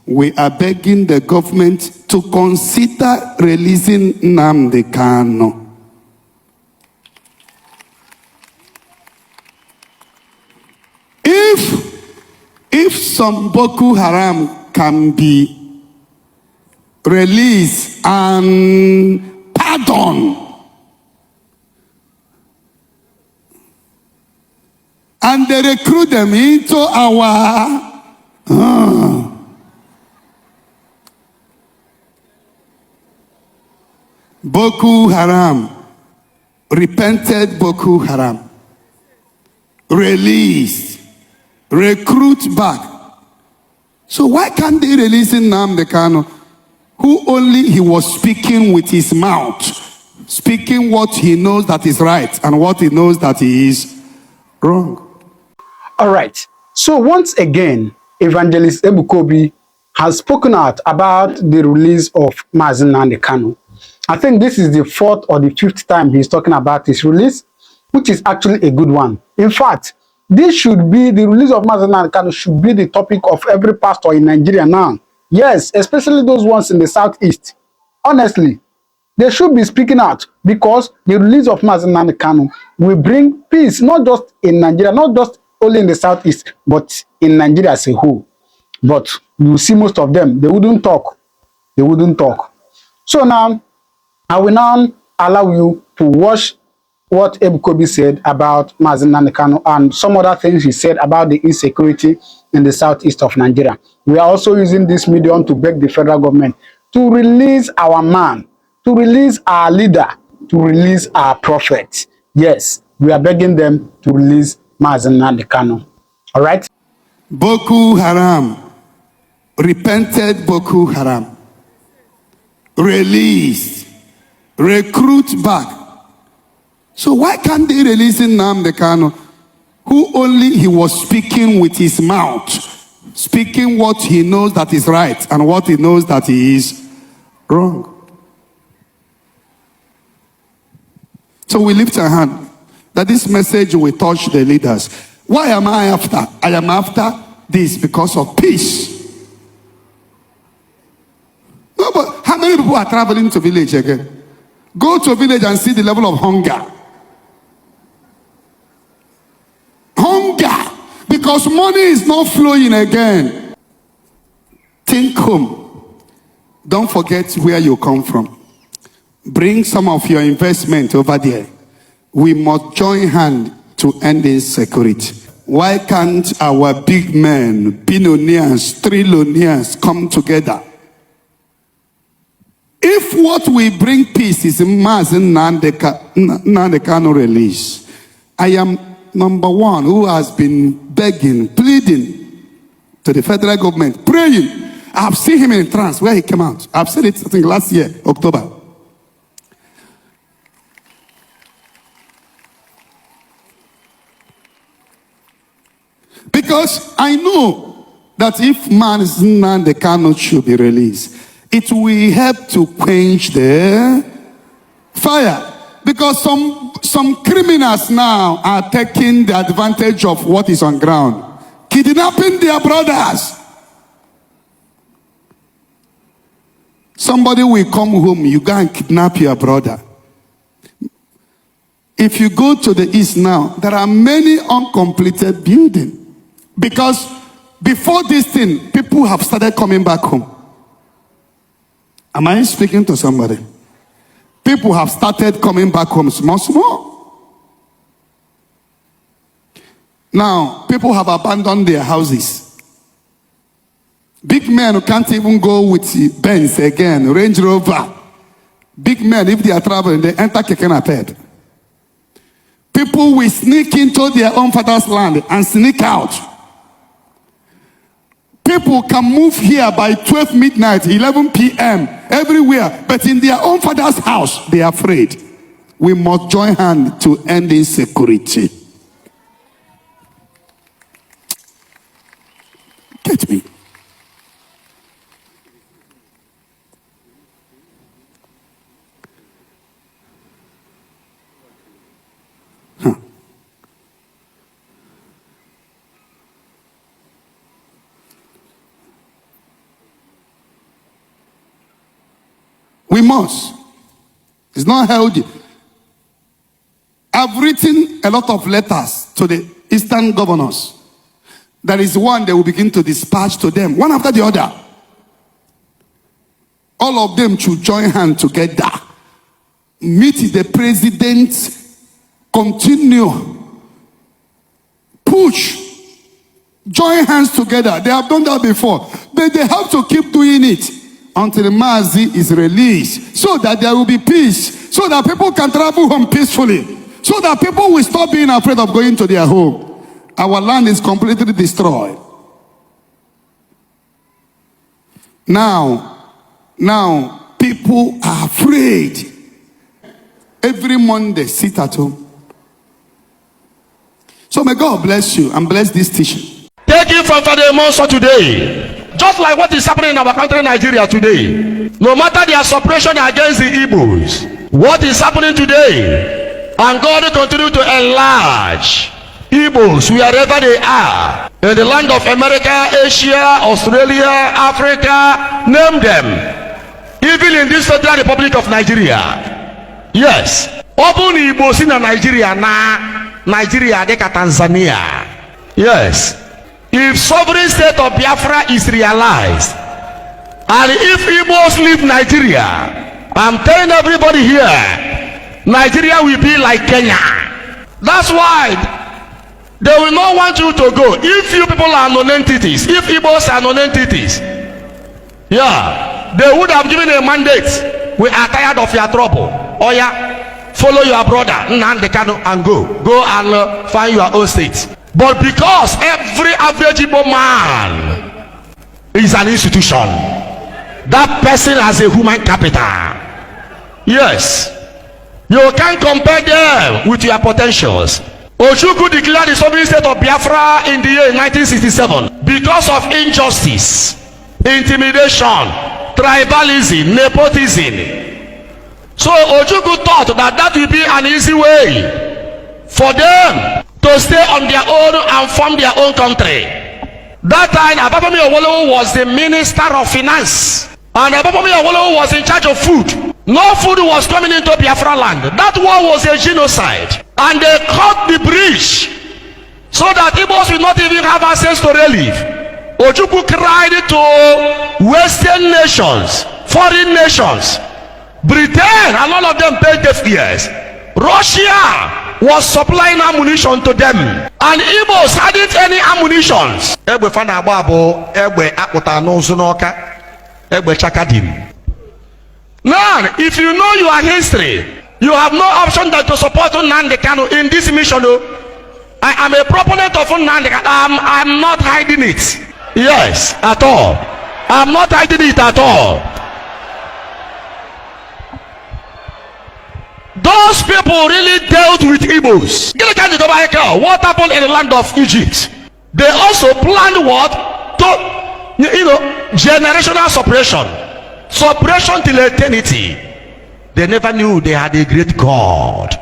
we are begging the government to consider releasing Nnamdi Kanu. If some Boko Haram can be released and pardoned, and they recruit them into our Boko Haram, repented Boko Haram, released, recruit back. So why can't they release Nnamdi Kanu, who only he was speaking with his mouth, speaking what he knows that is right and what he knows that he is wrong? All right. So once again, Evangelist Ebuka Obi has spoken out about the release of Nnamdi Kanu. I think this is the 4th or the 5th time he's talking about his release, which is actually a good one. In fact, this should be, the release of Nnamdi Kanu should be the topic of every pastor in Nigeria now. Yes, especially those ones in the southeast. Honestly, they should be speaking out, because the release of Nnamdi Kanu will bring peace, not just in Nigeria, not just only in the southeast, but in Nigeria as a whole. But you see most of them, they wouldn't talk. They wouldn't talk. So now, I will now allow you to watch what Ebuka Obi said about Nnamdi Kanu and some other things he said about the insecurity in the southeast of Nigeria. We are also using this medium to beg the federal government to release our man, to release our leader, to release our prophet. Yes, we are begging them to release Nnamdi Kanu. All right? Boko Haram, repented Boko Haram, released, recruit back. So why can't they release Nnamdi Kanu, who only he was speaking with his mouth, speaking what he knows that is right and what he knows that he is wrong? So we lift our hand that this message will touch the leaders. Why am I after? I am after this because of peace. No, but how many people are traveling to village again? Go to a village and see the level of hunger. Hunger, because money is not flowing again. Think home. Don't forget where you come from. Bring some of your investment over there. We must join hands to end insecurity. Why can't our big men, billionaires, trillionaires come together? If what we bring peace is Nnamdi Kanu release, I am number one who has been begging, pleading to the federal government, praying. I have seen him in trance where he came out. I've said it, I think, last year, October. Because I know that if Nnamdi Kanu should be released, it will help to quench the fire. Because some criminals now are taking the advantage of what is on ground, kidnapping their brothers. Somebody will come home, you go and kidnap your brother. If you go to the east now, there are many uncompleted buildings. Because before this thing, people have started coming back home. Am I speaking to somebody? People have started coming back home small. Now, people have abandoned their houses. Big men who can't even go with Benz again, Range Rover. Big men, if they are traveling, they enter Kekenaped. People will sneak into their own father's land and sneak out. People can move here by 12 midnight, 11 p.m., everywhere, but in their own father's house, they are afraid. We must join hands to end insecurity. Get me? We must. It's not healthy. I've written a lot of letters to the Eastern governors. There is one they will begin to dispatch to them, one after the other. All of them should join hands together. Meet the president, continue, push, join hands together. They have done that before, but they have to keep doing it until Mazi is released, so that there will be peace, so that people can travel home peacefully, so that people will stop being afraid of going to their home. Our land is completely destroyed. Now, people are afraid. Every Monday, sit at home. So may God bless you and bless this teaching. Take it from Father Monso today. Just like what is happening in our country, Nigeria today. No matter their suppression against the Igbos, what is happening today, and God will continue to enlarge Igbos wherever they are, in the land of America, Asia, Australia, Africa, name them, even in this Federal Republic of Nigeria. Yes, open Igbos in Nigeria na Nigeria deka Tanzania. Yes, if sovereign state of Biafra is realized, and if Igbos leave Nigeria, I'm telling everybody here, Nigeria will be like Kenya. That's why they will not want you to go. If you people are non-entities, if Igbos are non-entities, yeah, they would have given a mandate. We are tired of your trouble. Oh yeah, follow your brother Nnamdi Kanu and go and find your own state. But because every average Igbo man is an institution, that person has a human capital. Yes, you can't compare them with your potentials. Ojukwu declared the sovereign state of Biafra in the year 1967 because of injustice, intimidation, tribalism, nepotism. So Ojukwu thought that will be an easy way for them to stay on their own and form their own country. That time Ababomi Awolowo was the minister of finance, and Ababomi Awolowo was in charge of food. No food was coming into Biafra land. That war was a genocide, and they cut the bridge so that Igbos will not even have access to relief. Ojukwu cried to Western nations, foreign nations, Britain, and all of them paid deaf ears. Russia was supplying ammunition to them, and Igbos hadn't any ammunitions. Now, if you know your history, you have no option than to support Nnamdi Kanu in this mission. I am a proponent of Nnamdi Kanu. I'm not hiding it. Yes, at all. I'm not hiding it at all. Those people really dealt with Igbos. What happened in the land of Egypt? They also planned what? Generational suppression till eternity. They never knew they had a great God.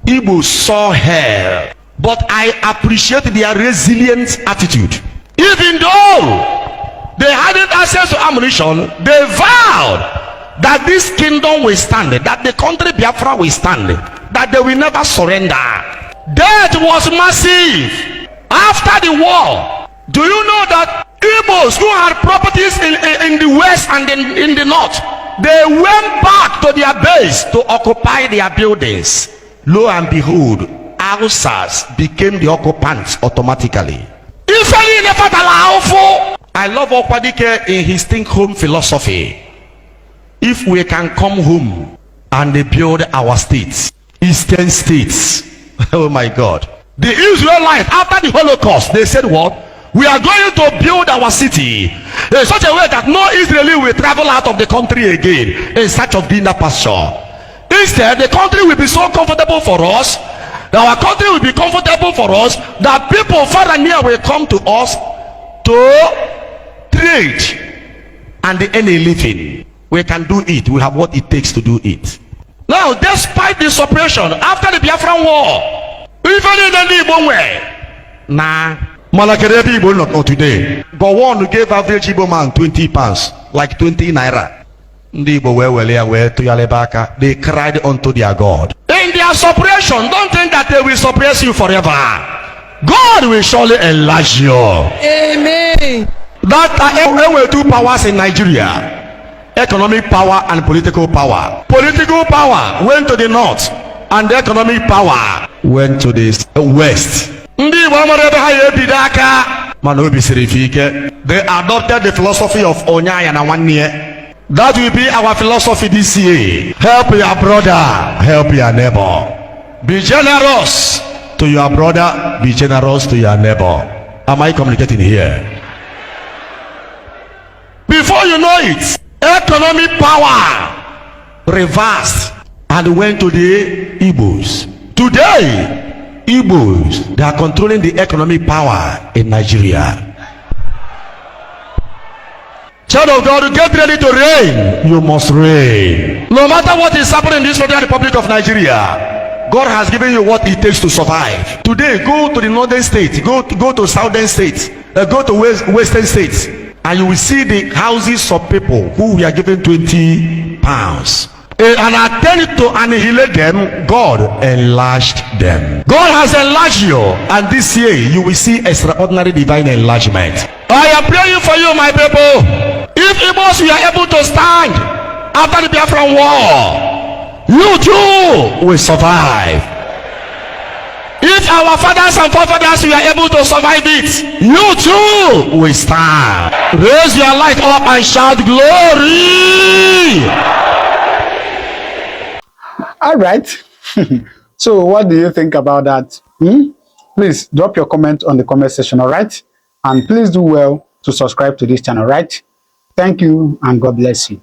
Igbos saw hell, but I appreciate their resilient attitude. Even though they hadn't access to ammunition, they vowed that this kingdom will stand, that the country Biafra will stand, that they will never surrender. Death was massive. After the war, do you know that Igbos who had properties in the west and in the north, they went back to their base to occupy their buildings? Lo and behold, Hausas became the occupants automatically. I love Okwadike in his think home philosophy. If we can come home and build our states, eastern states, oh my God. The Israelites, after the Holocaust, they said what? We are going to build our city in such a way that no Israeli will travel out of the country again in search of greener pasture. Instead, the country will be so comfortable for us, our country will be comfortable for us, that people far and near will come to us to trade and earn a living. We can do it. We have what it takes to do it. Now, despite the suppression after the Biafran war, even in the Igbo way, Malakerebi Igbo not today. But one gave average Igbo man 20 pounds, like 20 naira. They cried unto their God. In their suppression, don't think that they will suppress you forever. God will surely enlarge you. Amen. That are two powers in Nigeria. Economic power and political power. Political power went to the north, and the economic power went to the west. They adopted the philosophy of Onyaya na 1 year. That will be our philosophy this year. Help your brother, help your neighbor. Be generous to your brother, be generous to your neighbor. Am I communicating here? Before you know it, economic power reversed and went to the Igbos. Today, Igbos, they are controlling the economic power in Nigeria. Child of God, get ready to reign. You must reign. No matter what is happening in this Federal Republic of Nigeria, God has given you what it takes to survive. Today, go to the northern states, go to southern states, go to western states, and you will see the houses of people who were given 20 pounds. And attend to annihilate them, God enlarged them. God has enlarged you, and this year you will see extraordinary divine enlargement. I am praying for you, my people. If Igbos we are able to stand after the Biafra war, you too will survive. If our fathers and forefathers were able to survive it, you too will stand. Raise your light up and shout glory. All right. So what do you think about that? Please drop your comment on the comment section, all right? And please do well to subscribe to this channel, right? Thank you and God bless you.